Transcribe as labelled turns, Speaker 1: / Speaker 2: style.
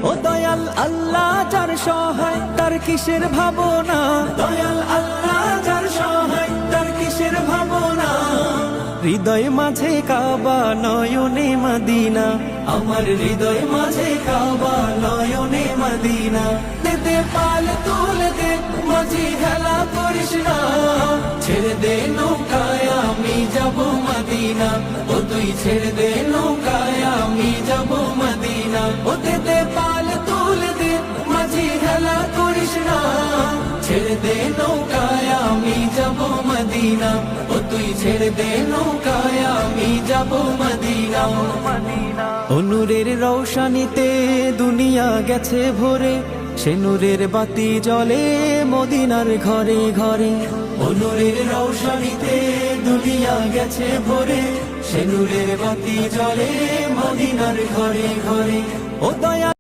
Speaker 1: ও দয়াল আল্লাহ যার সহায় তার কিসের ভাবনা, দয়াল আল্লাহ যার সহায় তার কিসের ভাবনা। হৃদয় মাঝে কাবা নয়নে মদিনা, আমার হৃদয় মাঝে কাবা নয়নে মদিনা। দে পাল তুলে দে মাঝি হেলা করিস না, ছেড়ে দে নৌকায় আমি যাব মদিনা। ও তুই ছেড়ে দে নৌকায় আমি যাব মদিনা। ও দে পাল তুলে দে মাঝি হেলা করিস না, ছেড়ে দে নৌকায় আমি যাব মদিনা। ও তুই ছেড়ে দে নৌকায় আমি যাব মদিনা। ও নূরের রৌশানীতে দুনিয়া গেছে ভরে, সে নূরের বাতি জ্বলে মদিনার ঘরে ঘরে। ও নূরের রৌশানীতে দুনিয়া গেছে ভরে, সে নূরের বাতি জ্বলে মদিনার ঘরে ঘরে। ও দয়া